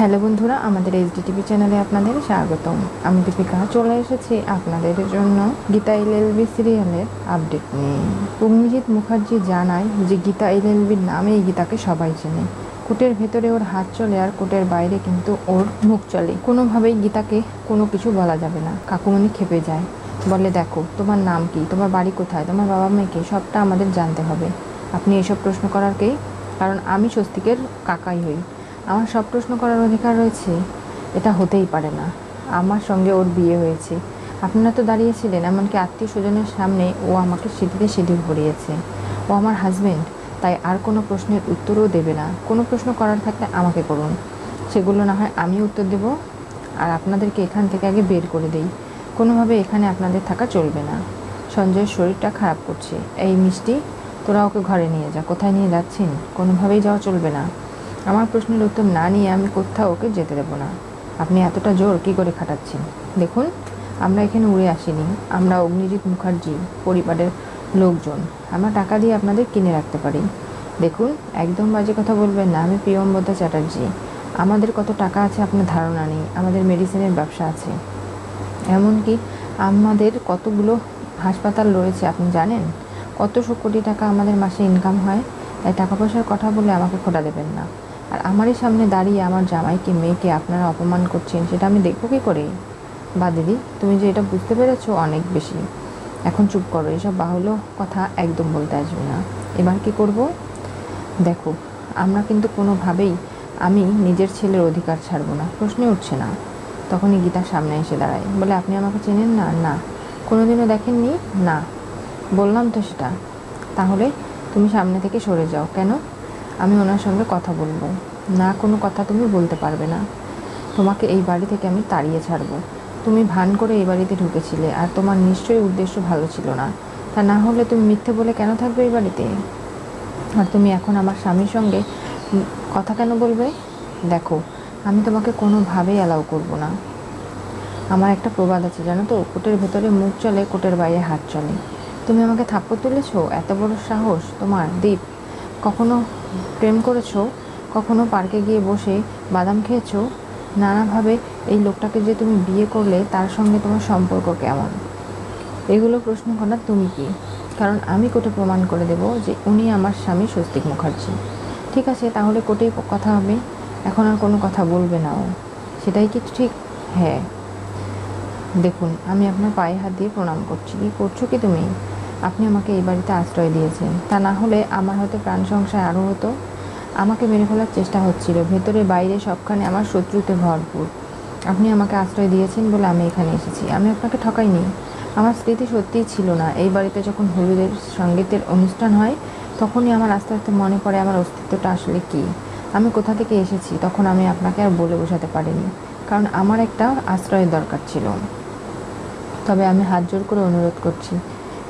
Hello বন্ধুরা, আমাদের এইচডিটিভি চ্যানেলে আপনাদের স্বাগতম। আমি দীপিকা চলে এসেছি আপনাদের জন্য গীতা এলএলবি সিরিয়ালের আপডেট নিয়ে। অগ্নিজিৎ মুখার্জি জানায় যে গীতা এলএলবির নামেই গীতাকে সবাই চেনে। কোর্টের ভেতরে ওর হাত চলে আর কোর্টের বাইরে কিন্তু ওর মুখ চলে। কোনোভাবেই গীতাকে কোনো কিছু বলা যাবে না। কাকুমণি খেপে যায়, বলে দেখো তোমার নাম কি, তোমার বাড়ি কোথায়, তোমার বাবা মেয়েকে, সবটা আমাদের জানতে হবে। আপনি এসব প্রশ্ন করার কে? কারণ আমি স্বস্তিকের কাকাই হই, আমার সব প্রশ্ন করার অধিকার রয়েছে। এটা হতেই পারে না, আমার সঙ্গে ওর বিয়ে হয়েছে, আপনারা তো দাঁড়িয়েছিলেন, এমনকি আত্মীয় স্বজনের সামনে ও আমাকে সিঁথিতে সিঁদুর ভরিয়েছে। ও আমার হাজব্যান্ড, তাই আর কোনো প্রশ্নের উত্তরও দেবে না। কোনো প্রশ্ন করার থাকলে আমাকে করুন, সেগুলো না হয় আমি উত্তর দেব। আর আপনাদেরকে এখান থেকে আগে বের করে দেই। কোনোভাবে এখানে আপনাদের থাকা চলবে না। সঞ্জয়ের শরীরটা খারাপ করছে। এই মিষ্টি, তোরা ওকে ঘরে নিয়ে যা। কোথায় নিয়ে যাচ্ছেন? কোনোভাবেই যাওয়া চলবে না। আমার প্রশ্নের উত্তর না নিয়ে আমি কোথাও ওকে যেতে দেবো না। আপনি এতটা জোর কী করে খাটাচ্ছেন? দেখুন, আমরা এখানে উড়ে আসিনি, আমরা অগ্নিজিৎ মুখার্জি পরিবারের লোকজন। আমরা টাকা দিয়ে আপনাদের কিনে রাখতে পারি। দেখুন, একদম বাজে কথা বলবেন না। আমি প্রিয়ম্বদা চ্যাটার্জি। আমাদের কত টাকা আছে আপনার ধারণা নেই। আমাদের মেডিসিনের ব্যবসা আছে, এমনকি আমাদের কতগুলো হাসপাতাল রয়েছে আপনি জানেন? কত কোটি টাকা আমাদের মাসে ইনকাম হয়। তাই টাকা পয়সার কথা বলে আমাকে খোটা দেবেন না। আর আমারই সামনে দাঁড়িয়ে আমার জামাইকে মেয়েকে আপনারা অপমান করছেন, সেটা আমি দেখবো কী করে? বা দিদি, তুমি যে এটা বুঝতে পেরেছো অনেক বেশি। এখন চুপ করো, এসব বাহুল্য কথা একদম বলতে আসবে না। এবার কি করব? দেখো, আমরা কিন্তু কোনোভাবেই আমি নিজের ছেলের অধিকার ছাড়বো না, প্রশ্নে উঠছে না। তখনই গীতার সামনে এসে দাঁড়ায়, বলে আপনি আমাকে চেনেন না? না। কোনোদিনও দেখেননি? না। বললাম তো সেটা। তাহলে তুমি সামনে থেকে সরে যাও। কেন? আমি ওনার সঙ্গে কথা বলবো না। কোনো কথা তুমি বলতে পারবে না। তোমাকে এই বাড়ি থেকে আমি তাড়িয়ে ছাড়বো। তুমি ভান করে এই বাড়িতে ঢুকেছিলে, আর তোমার নিশ্চয়ই উদ্দেশ্য ভালো ছিল না। তা না হলে তুমি মিথ্যে বলে কেন থাকবে এই বাড়িতে? আর তুমি এখন আমার স্বামীর সঙ্গে কথা কেন বলবে? দেখো, আমি তোমাকে কোনোভাবেই অ্যালাউ করবো না। আমার একটা প্রবাদ আছে জানো তো, কোটের ভেতরে মুখ চলে, কোটের বাইরে হাত চলে। তুমি আমাকে থাপ্পড় তুলেছো, এত বড় সাহস তোমার? দীপ, কখনো প্রেম করেছো? কখনো পার্কে গিয়ে বসে বাদাম খেয়েছো? নানাভাবে এই লোকটাকে যে তুমি বিয়ে করলে, তার সঙ্গে তোমার সম্পর্ক কেমন? এগুলো প্রশ্ন করার তুমি কি? কারণ আমি কোর্টে প্রমাণ করে দেব যে উনি আমার স্বামী স্বস্তিক মুখার্জি। ঠিক আছে, তাহলে কোর্টেই কথা হবে। এখন আর কোনো কথা বলবে না ও, সেটাই কি ঠিক? হ্যাঁ। দেখুন, আমি আপনার পায়ে হাত দিয়ে প্রণাম করছি। কী করছো কি তুমি? আপনি আমাকে এই বাড়িতে আশ্রয় দিয়েছেন, তা না হলে আমার হয়তো প্রাণ সংশয় আরও হতো। আমাকে মেরে ফেলার চেষ্টা হচ্ছিল, ভেতরে বাইরে সবখানে আমার শত্রুতে ভরপুর। আপনি আমাকে আশ্রয় দিয়েছেন বলে আমি এখানে এসেছি। আমি আপনাকে ঠকাইনি। আমার স্মৃতি সত্যিই ছিল না। এই বাড়িতে যখন হলুদের সঙ্গীতের অনুষ্ঠান হয়, তখনই আমার আস্তে আস্তে মনে পড়ে আমার অস্তিত্বটা আসলে কী, আমি কোথা থেকে এসেছি। তখন আমি আপনাকে আর বলে বোঝাতে পারিনি, কারণ আমার একটা আশ্রয়ের দরকার ছিল। তবে আমি হাত জোর করে অনুরোধ করছি,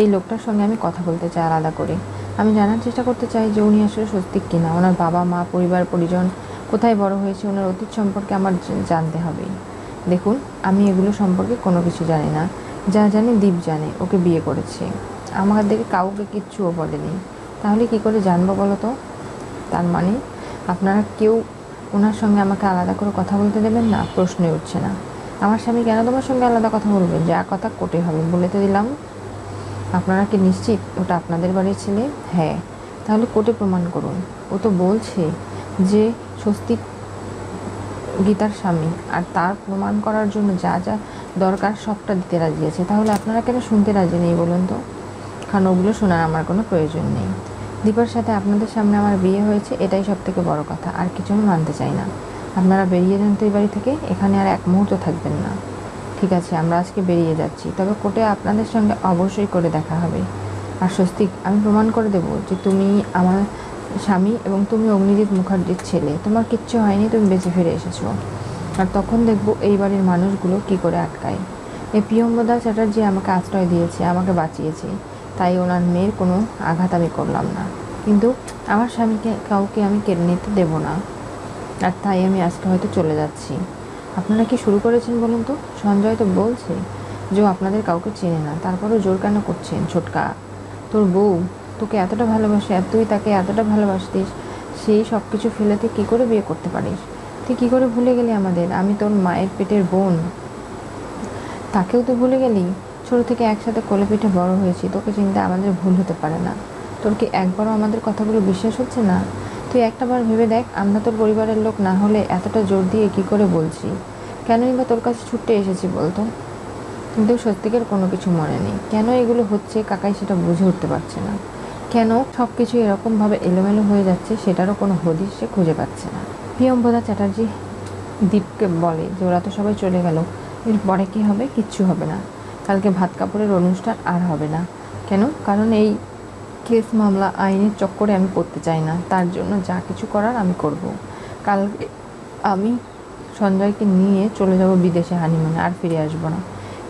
এই লোকটার সঙ্গে আমি কথা বলতে চাই আলাদা করে। আমি জানার চেষ্টা করতে চাই যে উনি আসলে স্বস্তিক কিনা। ওনার বাবা মা, পরিবার পরিজন, কোথায় বড় হয়েছে, ওনার অতীত সম্পর্কে আমার জানতে হবে। দেখুন, আমি এগুলো সম্পর্কে কোনো কিছু জানি না। যা জানি দীপ জানে, ওকে বিয়ে করেছে। আমাদেরকে কাউকে কিচ্ছুও বলেনি। তাহলে কি করে জানবো বলো তো? তার মানে আপনারা কেউ ওনার সঙ্গে আমাকে আলাদা করে কথা বলতে দেবেন না? প্রশ্নই উঠছে না। আমার স্বামী কেন তোমার সঙ্গে আলাদা কথা বলবেন? যা কথা কোর্টে হবে, বলে তো দিলাম। আপনারা কি নিশ্চিত ওটা আপনাদের বাড়ির ছেলে? হ্যাঁ। তাহলে কোর্টে প্রমাণ করুন। ও তো বলছে যে স্বস্তিক গীতার স্বামী, আর তার প্রমাণ করার জন্য যা যা দরকার সবটা দিতে রাজি আছে। তাহলে আপনারা কেন শুনতে রাজি নেই বলুন তো? কারণ ওগুলো শোনার আমার কোনো প্রয়োজন নেই। দীপার সাথে আপনাদের সামনে আমার বিয়ে হয়েছে, এটাই সব থেকে বড় কথা। আর কিছু আমি মানতে চাই না। আপনারা বেরিয়ে যান তো এই বাড়ি থেকে। এখানে আর এক মুহূর্ত থাকবেন না। ঠিক আছে, আমরা আজকে বেরিয়ে যাচ্ছি, তবে কোর্টে আপনাদের সঙ্গে অবশ্যই করে দেখা হবে। আর স্বস্তিক, আমি প্রমাণ করে দেবো যে তুমি আমার স্বামী এবং তুমি অগ্নিজিৎ মুখার্জির ছেলে। তোমার কিচ্ছু হয়নি, তুমি বেঁচে ফিরে এসেছো। আর তখন দেখবো এই বাড়ির মানুষগুলো কি করে আটকায়। এই প্রিয়ম্বদা চ্যাটার্জি আমাকে আশ্রয় দিয়েছে, আমাকে বাঁচিয়েছে, তাই ওনার মেয়ের কোনো আঘাত আমি করলাম না। কিন্তু আমার স্বামীকে কাউকে আমি কেড়ে নিতে দেবো না। আর তাই আমি আজকে হয়তো চলে যাচ্ছি। আপনারা কি শুরু করেছেন বলুন তো? সঞ্জয় তো বলছে যে আপনাদের কাউকে চেনে না, তারপরেও জোর কেন করছেন? ছোটকা, তোর বউ তোকে এতটা ভালোবাসে, আর তুই তাকে এতটা ভালোবাসতিস, সেই সব কিছু ফেলে তুই কী করে বিয়ে করতে পারিস? তুই কী করে ভুলে গেলি আমাদের? আমি তোর মায়ের পেটের বোন, তাকেও তো ভুলে গেলি? ছোট থেকে একসাথে কোলে পিঠে বড় হয়েছি, তোকে চিন্তা আমাদের ভুল হতে পারে না? তোর কি একবারও আমাদের কথাগুলো বিশ্বাস হচ্ছে না? তুই একটাবার ভেবে দেখ, আমরা তোর পরিবারের লোক না হলে এতটা জোর দিয়ে কি করে বলছি? কেনই বা তোর কাছে ছুটে এসেছি বলতো? কিন্তু স্বস্তিকের কোনো কিছু মনে নেই। কেন এগুলো হচ্ছে কাকাই সেটা বুঝে উঠতে পারছে না। কেন সব কিছু এরকমভাবে এলোমেলো হয়ে যাচ্ছে সেটারও কোনো হদিশ সে খুঁজে পাচ্ছে না। প্রিয়ম্বদা চ্যাটার্জি দীপকে বলে যে ওরা তো সবাই চলে গেল, এরপরে কী হবে? কিচ্ছু হবে না। কালকে ভাত কাপড়ের অনুষ্ঠান আর হবে না। কেন? কারণ এই কেস মামলা আইনের চক্করে আমি পড়তে চাই না। তার জন্য যা কিছু করার আমি করব। কালকে আমি সঞ্জয়কে নিয়ে চলে যাব বিদেশে হানিমুনে, আর ফিরে আসবো না।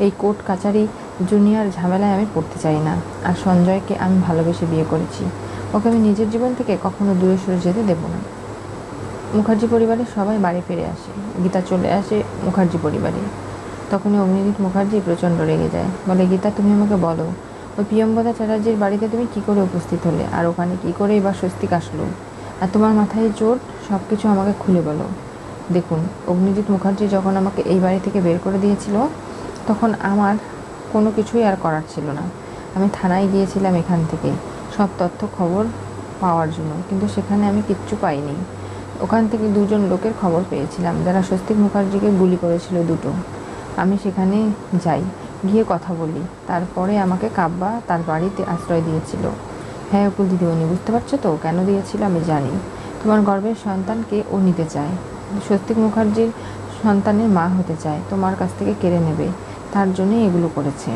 এই কোর্ট কাচারি জুনিয়র ঝামেলায় আমি পড়তে চাই না। আর সঞ্জয়কে আমি ভালোবেসে বিয়ে করেছি, ওকে আমি নিজের জীবন থেকে কখনো দূরে সরে যেতে দেব না। মুখার্জি পরিবারের সবাই বাড়ি ফিরে আসে। গীতা চলে আসে মুখার্জি পরিবারে। তখনই অগ্নিজিৎ মুখার্জি প্রচণ্ড রেগে যায়, বলে, গীতা তুমি আমাকে বলো, ওই প্রিয়ম্বদা চ্যাটার্জির বাড়িতে তুমি কি করে উপস্থিত হলে? আর ওখানে কি করে এবার স্বস্তিক আসলো? আর তোমার মাথায় চোট, সব কিছু আমাকে খুলে বলো। দেখুন, অগ্নিজিৎ মুখার্জি যখন আমাকে এই বাড়ি থেকে বের করে দিয়েছিল, তখন আমার কোনো কিছুই আর করার ছিল না। আমি থানায় গিয়েছিলাম এখান থেকে সব তথ্য খবর পাওয়ার জন্য, কিন্তু সেখানে আমি কিচ্ছু পাইনি। ওখান থেকে দুজন লোকের খবর পেয়েছিলাম যারা স্বস্তিক মুখার্জিকে গুলি করেছিল, দুটো। আমি সেখানে যাই, গিয়ে কথা বলি। তারপরে আমাকে কাব্যা তার বাড়িতে আশ্রয় দিয়েছিল। হ্যাঁ অকুল দিদিমণি, বুঝতে পারছো তো কেন দিয়েছিল? আমি জানি তোমার গর্ভের সন্তানকে ও নিতে চায়। স্বস্তিক মুখার্জির সন্তানের মা হতে চায়, তোমার কাছ থেকে কেড়ে নেবে, তার জন্যই এগুলো করেছে।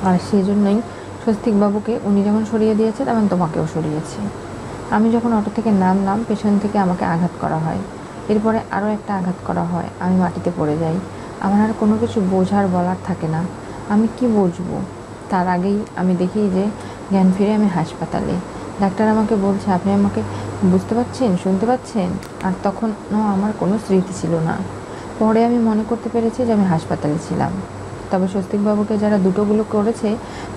আর সেজন্যই স্বস্তিকবাবুকে উনি যখন সরিয়ে দিয়েছে, তেমন তোমাকেও সরিয়েছে। আমি যখন অটো থেকে নামলাম, পেছন থেকে আমাকে আঘাত করা হয়। এরপরে আরও একটা আঘাত করা হয়, আমি মাটিতে পড়ে যাই। আমার আর কোনো কিছু বোঝার বলার থাকে না। আমি কি বুঝবো? তার আগেই আমি দেখি যে জ্ঞান ফিরে আমি হাসপাতালে। ডাক্তার আমাকে বলছে, আপনি আমাকে বুঝতে পারছেন, শুনতে পাচ্ছেন? আর তখনও আমার কোনো স্মৃতি ছিল না। পরে আমি মনে করতে পেরেছি যে আমি হাসপাতালে ছিলাম। তবে স্বস্তিকবাবুকে যারা দুটোগুলো করেছে,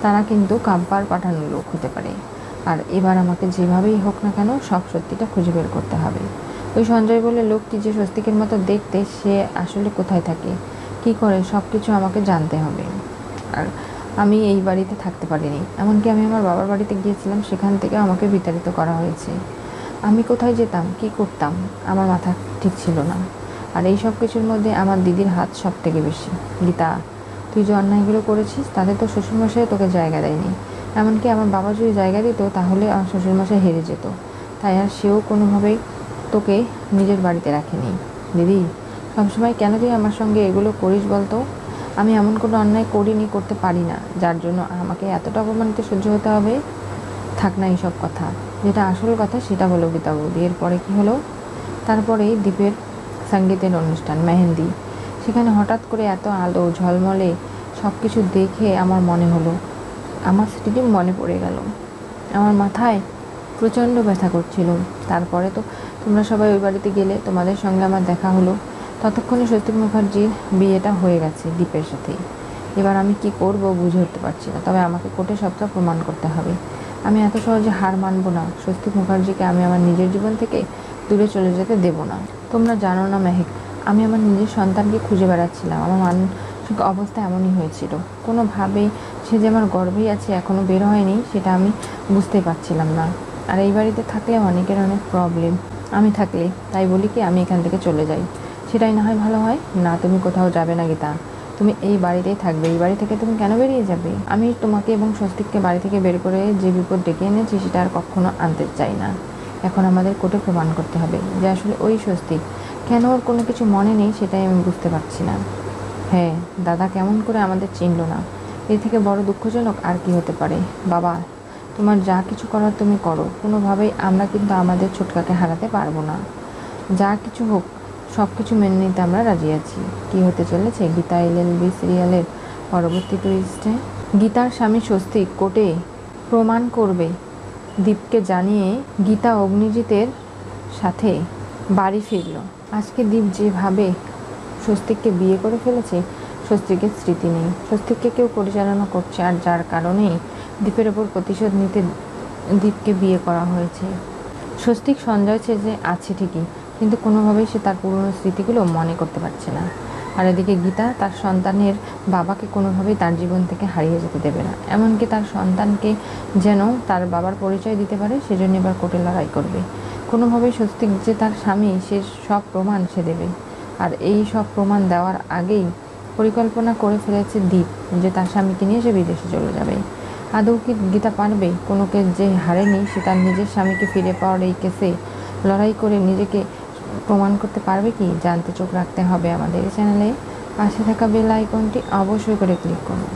তারা কিন্তু কাব্যার পাঠানো লোক হতে পারে। আর এবার আমাকে যেভাবেই হোক না কেন সব সত্যিটা খুঁজে বের করতে হবে। ওই সঞ্জয় বলে লোকটি যে স্বস্তিকের মতো দেখতে, সে আসলে কোথায় থাকে, কি করে, সব কিছু আমাকে জানতে হবে। আর আমি এই বাড়িতে থাকতে পারিনি। এমনকি আমি আমার বাবার বাড়িতে গিয়েছিলাম, সেখান থেকে আমাকে বিতাড়িত করা হয়েছে। আমি কোথায় যেতাম, কি করতাম, আমার মাথা ঠিক ছিল না। আর এই সব কিছুর মধ্যে আমার দিদির হাত সব থেকে বেশি। গীতা, তুই যে অন্যায়গুলো করেছিস, তাতে তো শ্বশুরমশাই তোকে জায়গা দেয়নি। এমনকি আমার বাবা যদি জায়গা দিত, তাহলে আমার শ্বশুরমশাই হেরে যেত। তাই আর সেও কোনোভাবেই তোকে নিজের বাড়িতে রাখেনি। দিদি, সবসময় কেন তুই আমার সঙ্গে এগুলো করিস বলতো? আমি এমন কোনো অন্যায় করিনি, করতে পারি না, যার জন্য আমাকে এতটা অপমানিত সহ্য হতে হবে। থাক না এইসব কথা, যেটা আসল কথা সেটা বলো গীতা বৌদি। এরপরে কী হলো? তারপরেই দীপের সঙ্গীতের অনুষ্ঠান, মেহেন্দি। সেখানে হঠাৎ করে এত আলো ঝলমলে সব কিছু দেখে আমার মনে হলো, আমার স্মৃতি মনে পড়ে গেল। আমার মাথায় প্রচণ্ড ব্যথা করছিল। তারপরে তো তোমরা সবাই ওই বাড়িতে গেলে, তোমাদের সঙ্গে আমার দেখা হলো। ততক্ষণে স্বস্তিক মুখার্জির বিয়েটা হয়ে গেছে দীপের সাথেই। এবার আমি কি করব বুঝে উঠতে পারছি না। তবে আমাকে কোর্টে সবটা প্রমাণ করতে হবে। আমি এত সহজে হার মানব না। স্বস্তিক মুখার্জিকে আমি আমার নিজের জীবন থেকে দূরে চলে যেতে দেব না। তোমরা জানো না মেহেক, আমি আমার নিজের সন্তানকে খুঁজে বেড়াচ্ছিলাম। আমার মানসিক অবস্থা এমনই হয়েছিল। কোনোভাবেই সে যে আমার গর্ভেই আছে, এখনও বের হয়নি, সেটা আমি বুঝতে পারছিলাম না। আর এই বাড়িতে থাকলে অনেকের অনেক প্রবলেম। আমি থাকলে তাই বলি কি, আমি এখান থেকে চলে যাই, সেটাই না হয় ভালো হয়। না, তুমি কোথাও যাবে না গীতা, তুমি এই বাড়িতেই থাকবে। এই বাড়ি থেকে তুমি কেন বেরিয়ে যাবে? আমি তোমাকে এবং স্বস্তিককে বাড়ি থেকে বের করে যে বিপদ ডেকে এনেছি, সেটা আর কখনো আনতে চাই না। এখন আমাদের কোর্টে প্রমাণ করতে হবে যে আসলে ওই স্বস্তিক। কেন ওর কোনো কিছু মনে নেই, সেটাই আমি বুঝতে পারছি না। হ্যাঁ, দাদা কেমন করে আমাদের চিনল না, এর থেকে বড় দুঃখজনক আর কি হতে পারে? বাবা, তোমার যা কিছু করার তুমি করো, কোনোভাবেই আমরা কিন্তু আমাদের ছোটকাকে হারাতে পারবো না। যা কিছু হোক, সব কিছু মেনে নিতে আমরা রাজি আছি। কি হতে চলেছে গীতা এলএলবি সিরিয়ালের পরবর্তী টুইস্টে? গীতার স্বামী স্বস্তিক কোর্টে প্রমাণ করবে দীপকে জানিয়ে গীতা অগ্নিজিতের সাথে বাড়ি ফিরল। আজকে দীপ যেভাবে স্বস্তিককে বিয়ে করে ফেলেছে, স্বস্তিকের স্মৃতি নেই। স্বস্তিককে কেউ পরিচালনা করছে, আর যার কারণেই দীপের ওপর প্রতিশোধ নিতে দীপকে বিয়ে করা হয়েছে। স্বস্তিক সঞ্জয় সেজে আছে ঠিকই, কিন্তু কোনোভাবেই সে তার পুরনো স্মৃতিগুলো মনে করতে পারছে না। আর এদিকে গীতা তার সন্তানের বাবাকে কোনোভাবেই তার জীবন থেকে হারিয়ে যেতে দেবে না, এমনকি তার সন্তানকে যেন তার বাবার পরিচয় দিতে পারে সেজন্য এবার কোর্টে লড়াই করবে। কোনোভাবেই স্বস্তিক যে তার স্বামী সে সব প্রমাণ সে দেবে। আর এই সব প্রমাণ দেওয়ার আগেই পরিকল্পনা করে ফেলেছে দীপ যে তার স্বামীকে নিয়ে সে বিদেশে চলে যাবে। আদৌ কি গীতা পারবে? কোনো কেস যে হারেনি সে তার নিজের স্বামীকে ফিরে পাওয়ার এই কেসে লড়াই করে নিজেকে প্রমাণ করতে পারবে কি? জানতে চোখ রাখতে হবে আমাদের চ্যানেলে। পাশে থাকা বেল আইকনটি অবশ্যই করে ক্লিক করুন।